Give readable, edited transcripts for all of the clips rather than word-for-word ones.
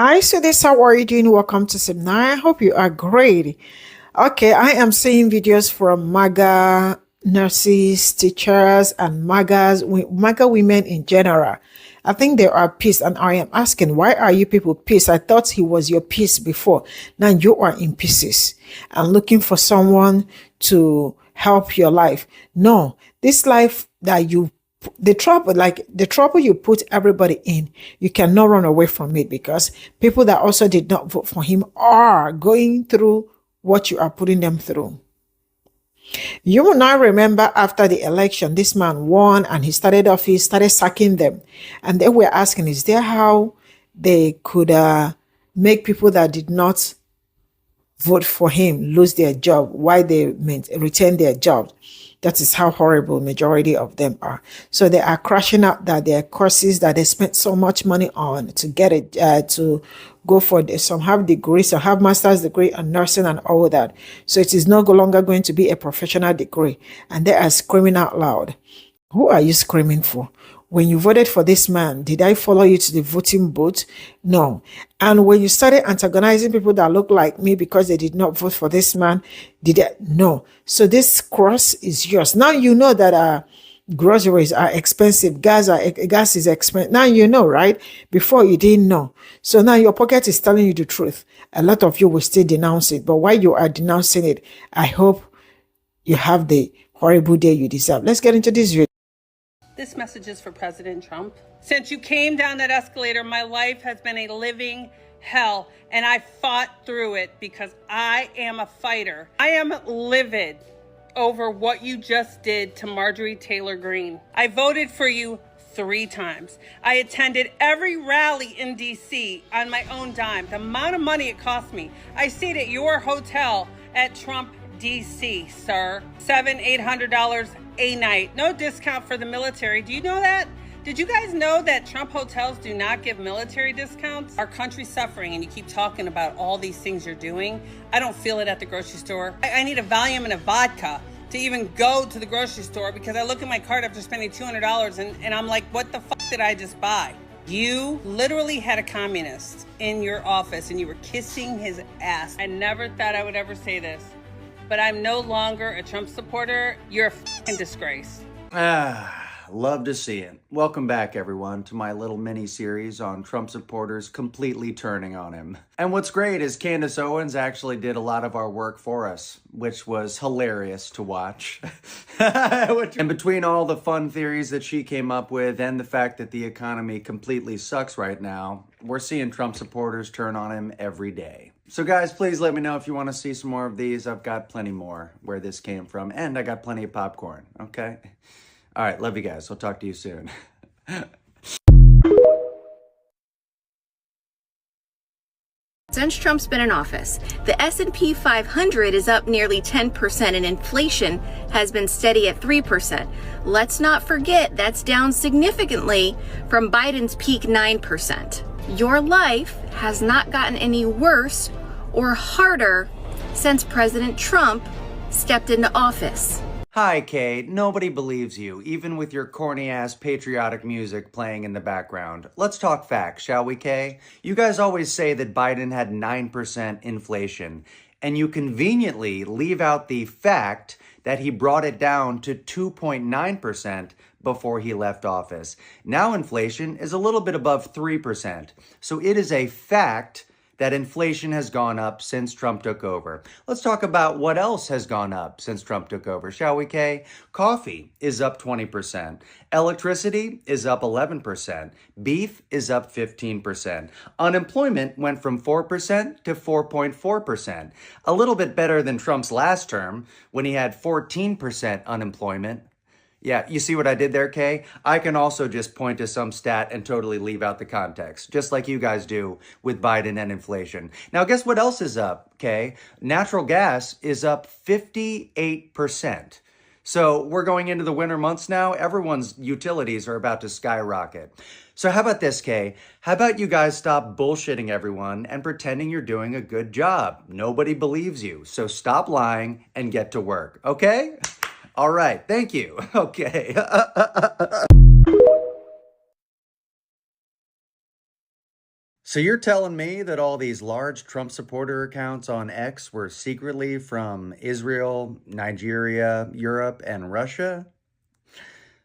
Hi, so this how are you doing? Welcome to Seminar. I hope you are great. Okay, I am seeing videos from MAGA nurses, teachers, and MAGA women in general. I think they are pissed, and I am asking, why are you people pissed? I thought he was your piece before. Now you are in pieces and looking for someone to help your life. No, this life that you the trouble you put everybody in, you cannot run away from it because people that also did not vote for him are going through what you are putting them through. You will now remember after the election, this man won and he started sacking them. And they were asking, is there how they could make people that did not vote for him lose their job, why they retain their jobs? That is how horrible majority of them are. So they are crashing out that their courses that they spent so much money on to get it, to go for this. Some have degrees, some have master's degree in nursing and all that. So it is no longer going to be a professional degree. And they are screaming out loud. Who are you screaming for? When you voted for this man, did I follow you to the voting booth? No. And when you started antagonizing people that look like me because they did not vote for this man, did I? No. So this cross is yours. Now you know that groceries are expensive. Gas is expensive. Now you know, right? Before you didn't know. So now your pocket is telling you the truth. A lot of you will still denounce it. But while you are denouncing it, I hope you have the horrible day you deserve. Let's get into this video. This message is for President Trump. Since you came down that escalator, my life has been a living hell, and I fought through it because I am a fighter. I am livid over what you just did to Marjorie Taylor Greene. I voted for you 3 times. I attended every rally in DC on my own dime. The amount of money it cost me. I stayed at your hotel at Trump DC, sir. $700-800 a night. No discount for the military. Do you know that? Did you guys know that Trump hotels do not give military discounts? Our country's suffering and you keep talking about all these things you're doing. I don't feel it at the grocery store. I need a Valium and a vodka to even go to the grocery store because I look at my card after spending $200 and I'm like, what the fuck did I just buy? You literally had a communist in your office and you were kissing his ass. I never thought I would ever say this, but I'm no longer a Trump supporter. You're a fucking disgrace. Love to see it. Welcome back, everyone, to my little mini-series on Trump supporters completely turning on him. And what's great is Candace Owens actually did a lot of our work for us, which was hilarious to watch. And between all the fun theories that she came up with and the fact that the economy completely sucks right now, we're seeing Trump supporters turn on him every day. So guys, please let me know if you want to see some more of these. I've got plenty more where this came from, and I got plenty of popcorn, okay? All right, love you guys. I'll talk to you soon. Since Trump's been in office, the S&P 500 is up nearly 10% and inflation has been steady at 3%. Let's not forget that's down significantly from Biden's peak 9%. Your life has not gotten any worse or harder since President Trump stepped into office. Hi, Kay. Nobody believes you, even with your corny-ass patriotic music playing in the background. Let's talk facts, shall we, Kay? You guys always say that Biden had 9% inflation, and you conveniently leave out the fact that he brought it down to 2.9% before he left office. Now inflation is a little bit above 3%, so it is a fact that inflation has gone up since Trump took over. Let's talk about what else has gone up since Trump took over, shall we, Kay? Coffee is up 20%. Electricity is up 11%. Beef is up 15%. Unemployment went from 4% to 4.4%. A little bit better than Trump's last term when he had 14% unemployment. Yeah, you see what I did there, Kay? I can also just point to some stat and totally leave out the context, just like you guys do with Biden and inflation. Now, guess what else is up, Kay? Natural gas is up 58%. So we're going into the winter months now. Everyone's utilities are about to skyrocket. So how about this, Kay? How about you guys stop bullshitting everyone and pretending you're doing a good job? Nobody believes you. So stop lying and get to work, okay? All right, thank you. Okay. So you're telling me that all these large Trump supporter accounts on X were secretly from Israel, Nigeria, Europe, and Russia?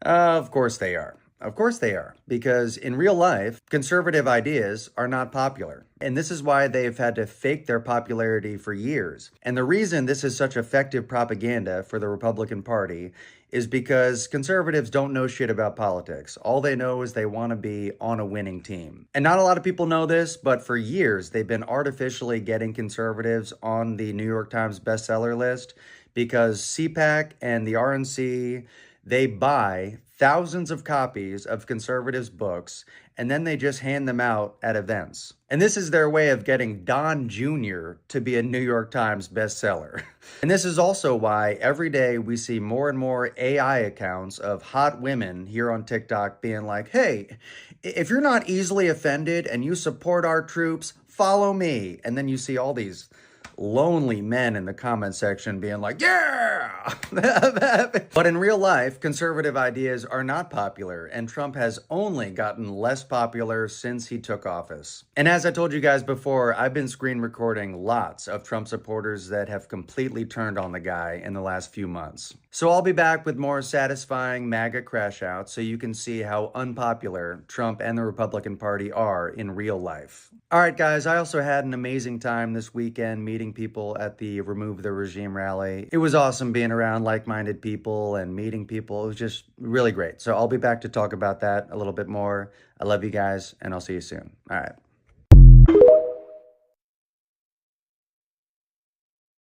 Of course they are. Of course they are. Because in real life, conservative ideas are not popular. And this is why they've had to fake their popularity for years. And the reason this is such effective propaganda for the Republican Party is because conservatives don't know shit about politics. All they know is they want to be on a winning team. And not a lot of people know this, but for years they've been artificially getting conservatives on the New York Times bestseller list because CPAC and the RNC, they buy thousands of copies of conservatives' books, and then they just hand them out at events. And this is their way of getting Don Jr. to be a New York Times bestseller. And this is also why every day we see more and more AI accounts of hot women here on TikTok being like, hey, if you're not easily offended and you support our troops, follow me. And then you see all these lonely men in the comment section being like, yeah! But in real life, conservative ideas are not popular, and Trump has only gotten less popular since he took office. And as I told you guys before, I've been screen recording lots of Trump supporters that have completely turned on the guy in the last few months. So I'll be back with more satisfying MAGA crash outs so you can see how unpopular Trump and the Republican Party are in real life. All right, guys, I also had an amazing time this weekend meeting people at the Remove the Regime rally. It was awesome being around like-minded people and meeting people. It was just really great. So I'll be back to talk about that a little bit more. I love you guys, and I'll see you soon. All right.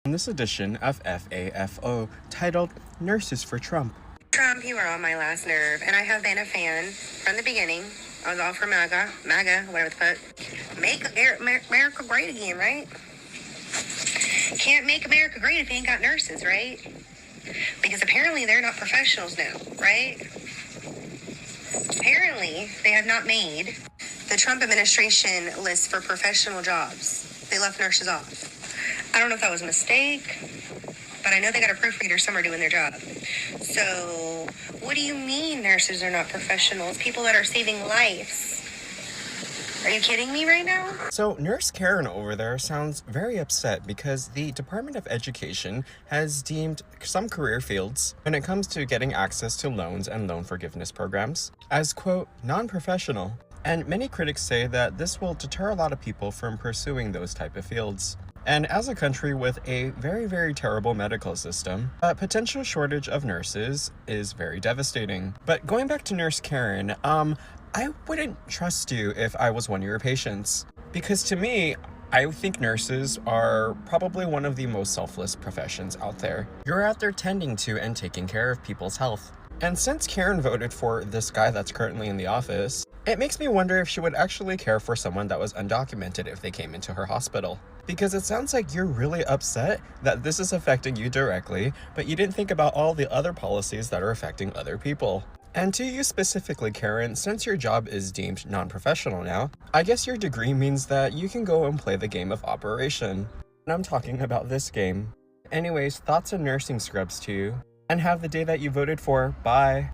On this edition of FAFO, titled Nurses for Trump. Trump, you are on my last nerve, and I have been a fan from the beginning. I was all for MAGA, whatever the fuck. Make America great again, right? Can't make America great if you ain't got nurses, right? Because apparently they're not professionals now, right? Apparently they have not made the Trump administration list for professional jobs. They left nurses off. I don't know if that was a mistake, but I know they got a proofreader somewhere doing their job. So, what do you mean nurses are not professionals? People that are saving lives. Are you kidding me right now? So, Nurse Karen over there sounds very upset because the Department of Education has deemed some career fields, when it comes to getting access to loans and loan forgiveness programs, as, quote, non-professional. And many critics say that this will deter a lot of people from pursuing those type of fields. And as a country with a very, very terrible medical system, a potential shortage of nurses is very devastating. But going back to Nurse Karen, I wouldn't trust you if I was one of your patients. Because to me, I think nurses are probably one of the most selfless professions out there. You're out there tending to and taking care of people's health. And since Karen voted for this guy that's currently in the office, it makes me wonder if she would actually care for someone that was undocumented if they came into her hospital. Because it sounds like you're really upset that this is affecting you directly, but you didn't think about all the other policies that are affecting other people. And to you specifically, Karen, since your job is deemed non-professional now, I guess your degree means that you can go and play the game of Operation. And I'm talking about this game. Anyways, thoughts and nursing scrubs to you. And have the day that you voted for. Bye.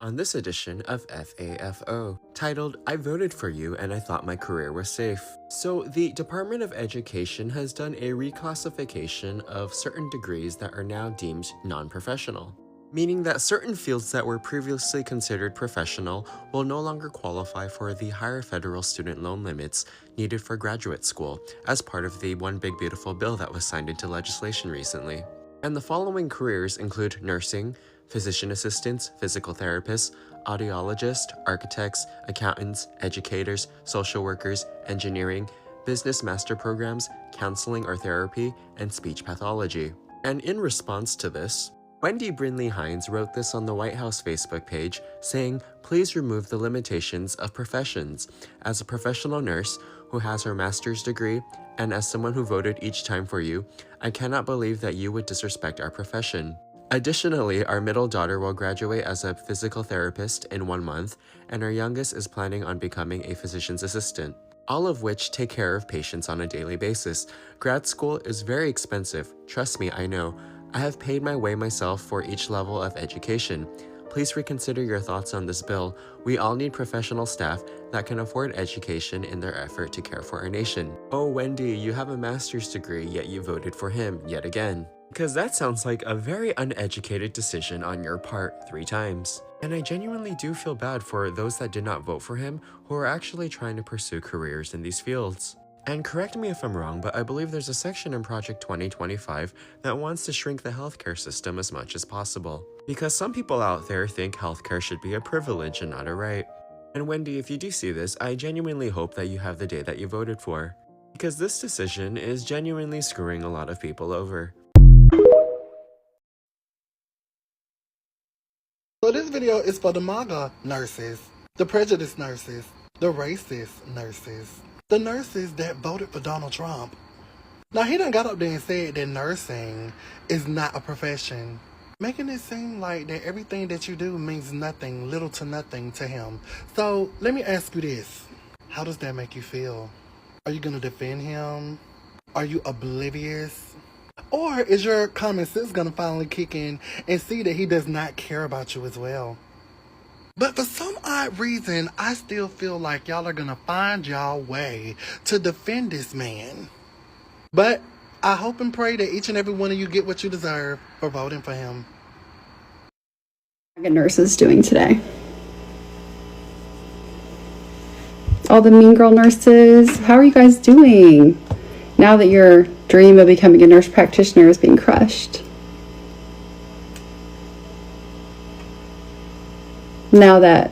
On this edition of FAFO, titled I Voted for You and I Thought My Career Was Safe. So the Department of Education has done a reclassification of certain degrees that are now deemed non-professional, meaning that certain fields that were previously considered professional will no longer qualify for the higher federal student loan limits needed for graduate school as part of the One Big Beautiful Bill that was signed into legislation recently. And the following careers include nursing, physician assistants, physical therapists, audiologists, architects, accountants, educators, social workers, engineering, business master programs, counseling or therapy, and speech pathology. And in response to this, Wendy Brinley Hines wrote this on the White House Facebook page, saying, "Please remove the limitations of professions. As a professional nurse who has her master's degree, and as someone who voted each time for you, I cannot believe that you would disrespect our profession." Additionally, our middle daughter will graduate as a physical therapist in 1 month, and our youngest is planning on becoming a physician's assistant, all of which take care of patients on a daily basis. Grad school is very expensive. Trust me, I know. I have paid my way myself for each level of education. Please reconsider your thoughts on this bill. We all need professional staff that can afford education in their effort to care for our nation. Oh, Wendy, you have a master's degree, yet you voted for him yet again. Because that sounds like a very uneducated decision on your part 3 times. And I genuinely do feel bad for those that did not vote for him who are actually trying to pursue careers in these fields. And correct me if I'm wrong, but I believe there's a section in Project 2025 that wants to shrink the healthcare system as much as possible. Because some people out there think healthcare should be a privilege and not a right. And Wendy, if you do see this, I genuinely hope that you have the day that you voted for. Because this decision is genuinely screwing a lot of people over. So this video is for the MAGA nurses, the prejudiced nurses, the racist nurses, the nurses that voted for Donald Trump. Now he done got up there and said that nursing is not a profession, making it seem like that everything that you do means nothing, little to nothing to him. So let me ask you this. How does that make you feel? Are you gonna defend him? Are you oblivious? Or is your common sense gonna finally kick in and see that he does not care about you as well? But for some odd reason, I still feel like y'all are gonna find y'all way to defend this man. But I hope and pray that each and every one of you get what you deserve for voting for him. MAGA nurses doing today? All the mean girl nurses, how are you guys doing now that your dream of becoming a nurse practitioner is being crushed? Now that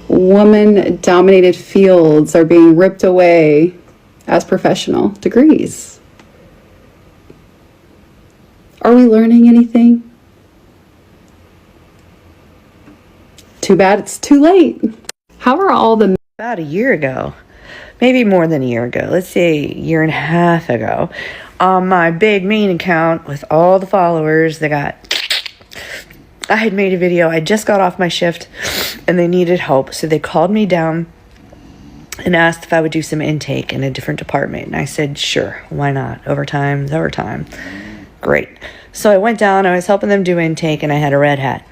woman-dominated fields are being ripped away as professional degrees. Are we learning anything? Too bad it's too late. How are all the... About a year ago, maybe more than a year ago, let's say a year and a half ago, on my big main account with all the followers I had made a video. I just got off my shift and they needed help. So they called me down and asked if I would do some intake in a different department. And I said, sure, why not? Overtime's overtime. Great. So I went down, I was helping them do intake, and I had a red hat.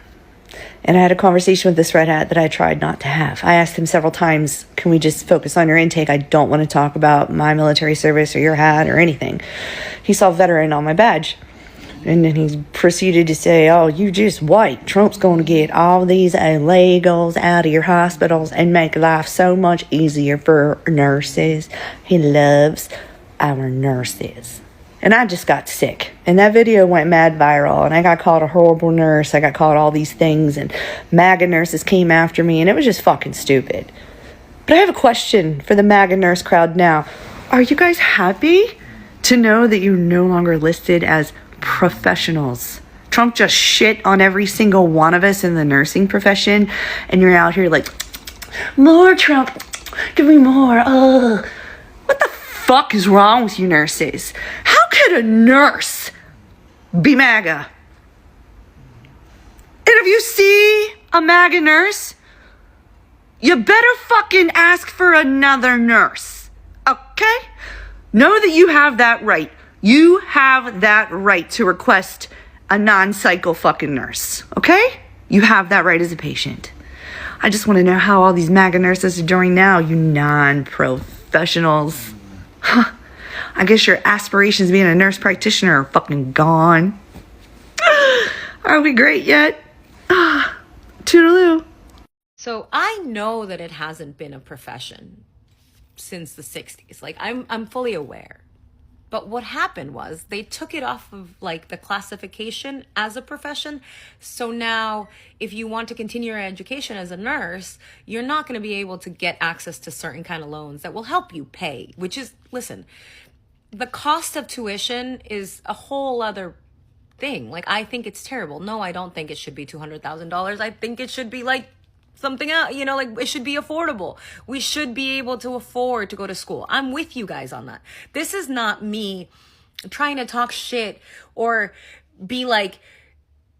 And I had a conversation with this red hat that I tried not to have. I asked him several times, can we just focus on your intake? I don't want to talk about my military service or your hat or anything. He saw veteran on my badge. And then he proceeded to say, oh, you just white. Trump's going to get all these illegals out of your hospitals and make life so much easier for nurses. He loves our nurses. And I just got sick. And that video went mad viral. And I got called a horrible nurse. I got called all these things. And MAGA nurses came after me. And it was just fucking stupid. But I have a question for the MAGA nurse crowd now. Are you guys happy to know that you're no longer listed as professionals? Trump just shit on every single one of us in the nursing profession. And you're out here like, more Trump. Give me more. What the fuck is wrong with you nurses? How could a nurse be MAGA? And if you see a MAGA nurse, you better fucking ask for another nurse. Okay? Know that you have that right. You have that right to request a non-cycle fucking nurse. Okay? You have that right as a patient. I just want to know how all these MAGA nurses are doing now, you non-professionals. Huh. I guess your aspirations being a nurse practitioner are fucking gone. Are we great yet? Toodaloo. So I know that it hasn't been a profession since the 60s. Like I'm fully aware. But what happened was they took it off of like the classification as a profession. So now if you want to continue your education as a nurse, you're not going to be able to get access to certain kind of loans that will help you pay, which is, listen, the cost of tuition is a whole other thing. Like, I think it's terrible. No, I don't think it should be $200,000. I think it should be like something else, you know, like it should be affordable. We should be able to afford to go to school. I'm with you guys on that. This is not me trying to talk shit or be like,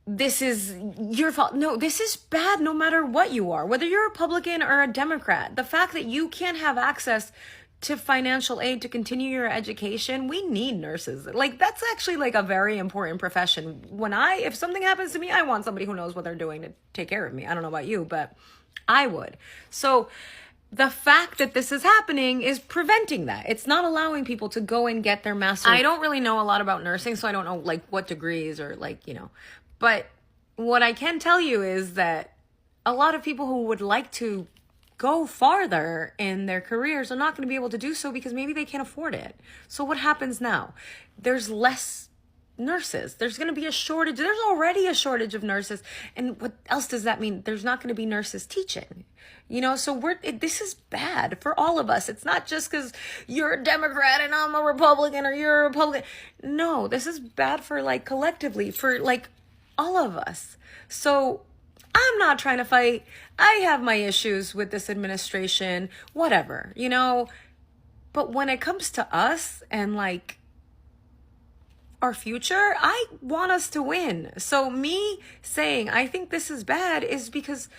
this is your fault. No, this is bad no matter what you are, whether you're a Republican or a Democrat. The fact that you can't have access to financial aid to continue your education, we need nurses. Like, that's actually like a very important profession. If something happens to me, I want somebody who knows what they're doing to take care of me. I don't know about you, but I would. So the fact that this is happening is preventing that. It's not allowing people to go and get their master's. I don't really know a lot about nursing, so I don't know like what degrees or like, but what I can tell you is that a lot of people who would like to go farther in their careers are not going to be able to do so because maybe they can't afford it. So what happens now? There's less nurses. There's going to be a shortage. There's already a shortage of nurses. And what else does that mean? There's not going to be nurses teaching. So this is bad for all of us. It's not just because you're a Democrat and I'm a Republican or you're a Republican. No, this is bad for like collectively, for like all of us. So I'm not trying to fight. I have my issues with this administration, whatever, but when it comes to us and like our future, I want us to win. So me saying I think this is bad is because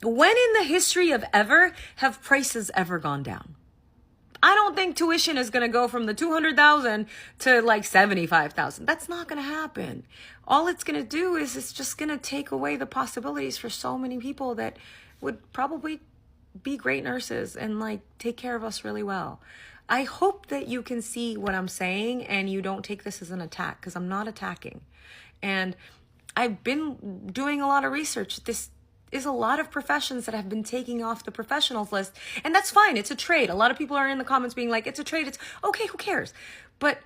when in the history of ever have prices ever gone down? I don't think tuition is going to go from the 200,000 to like 75,000. That's not going to happen. All it's going to do is it's just going to take away the possibilities for so many people that would probably be great nurses and like take care of us really well. I hope that you can see what I'm saying and you don't take this as an attack, because I'm not attacking. And I've been doing a lot of research. This is a lot of professions that have been taking off the professionals list, and that's fine. It's a trade. A lot of people are in the comments being like, it's a trade. It's okay. Who cares? But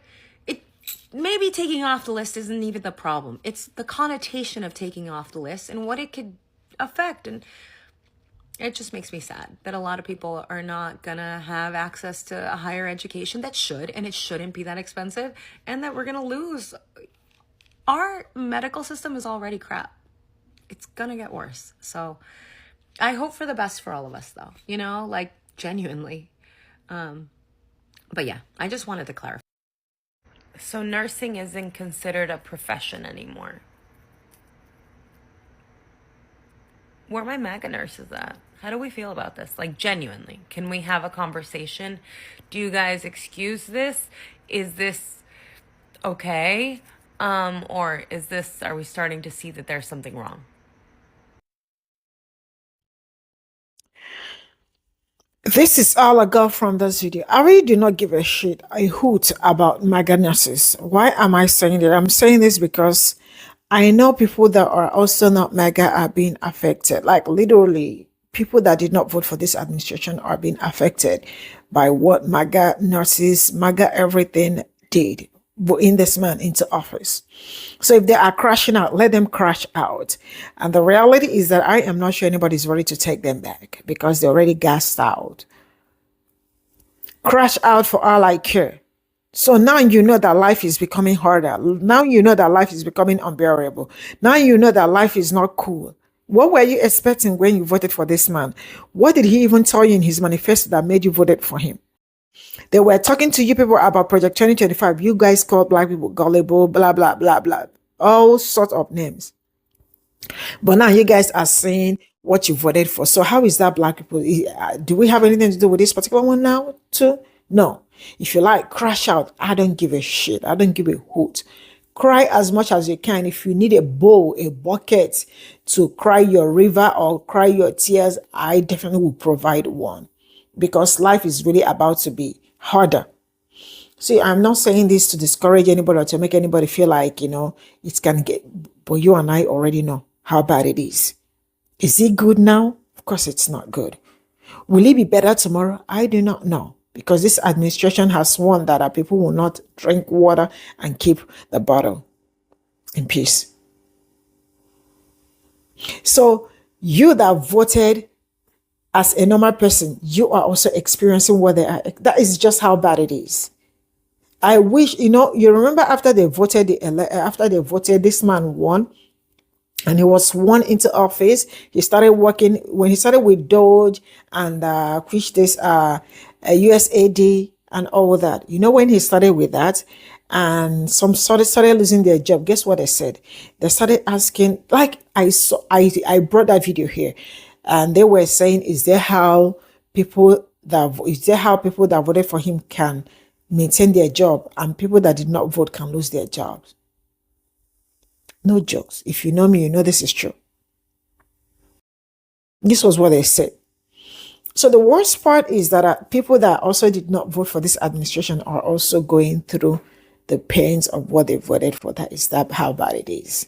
maybe taking off the list isn't even the problem. It's the connotation of taking off the list and what it could affect. And it just makes me sad that a lot of people are not gonna have access to a higher education that should, and it shouldn't be that expensive, and that we're gonna lose. Our medical system is already crap. It's gonna get worse. So I hope for the best for all of us though, like genuinely. But yeah, I just wanted to clarify. So nursing isn't considered a profession anymore. Where are my MAGA nurses at? How do we feel about this? Like genuinely, can we have a conversation? Do you guys excuse this? Is this okay? Or are we starting to see that there's something wrong? This is all I got from this video. I really do not give a shit, a hoot about MAGA nurses. Why am I saying that? I'm saying this because I know people that are also not MAGA are being affected. Like literally, people that did not vote for this administration are being affected by what MAGA nurses, MAGA everything did in this man into office. So if they are crashing out, let them crash out. And the reality is that I am not sure anybody's ready to take them back because they're already gassed out. Crash out for all I care. So now you know that life is becoming harder. Now you know that life is becoming unbearable. Now you know that life is not cool. What were you expecting when you voted for this man? What did he even tell you in his manifesto that made you vote for him? They were talking to you people about Project 2025. You guys called black people gullible, blah, blah, blah, blah. All sorts of names. But now you guys are saying what you voted for. So how is that black people? Do we have anything to do with this particular one now too? No. If you like, crash out. I don't give a shit. I don't give a hoot. Cry as much as you can. If you need a bowl, a bucket to cry your river or cry your tears, I definitely will provide one. Because life is really about to be harder. See, I'm not saying this to discourage anybody or to make anybody feel like, it can get, but you and I already know how bad it is. Is it good now? Of course, it's not good. Will it be better tomorrow? I do not know. Because this administration has sworn that our people will not drink water and keep the bottle in peace. So you that voted as a normal person, you are also experiencing what they are. That is just how bad it is. I wish, you remember after they voted, this man won. And he was sworn into office. He started working when he started with Doge and which this USAD and all that. When he started with that, and some started losing their job. Guess what they said? They started asking. Like I brought that video here, and they were saying, "Is there how people is there how people that voted for him can maintain their job and people that did not vote can lose their jobs? No jokes. If you know me, you know this is true. This was what they said. So the worst part is that people that also did not vote for this administration are also going through the pains of what they voted for. That is how bad it is.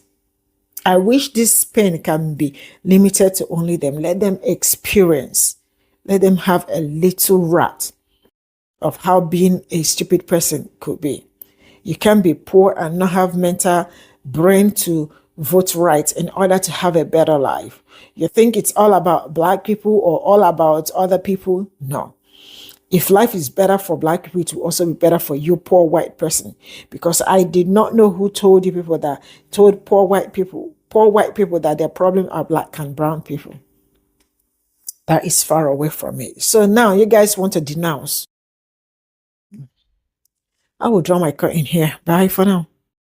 I wish this pain can be limited to only them. Let them experience. Let them have a little rat of how being a stupid person could be. You can be poor and not have mental brain to vote right in order to have a better life. You think it's all about black people or all about other people? No. If life is better for black people, it will also be better for you, poor white person. Because I did not know who told you people that told poor white people that their problem are black and brown people. That is far away from me. So now you guys want to denounce. I will draw my curtain here. Bye for now.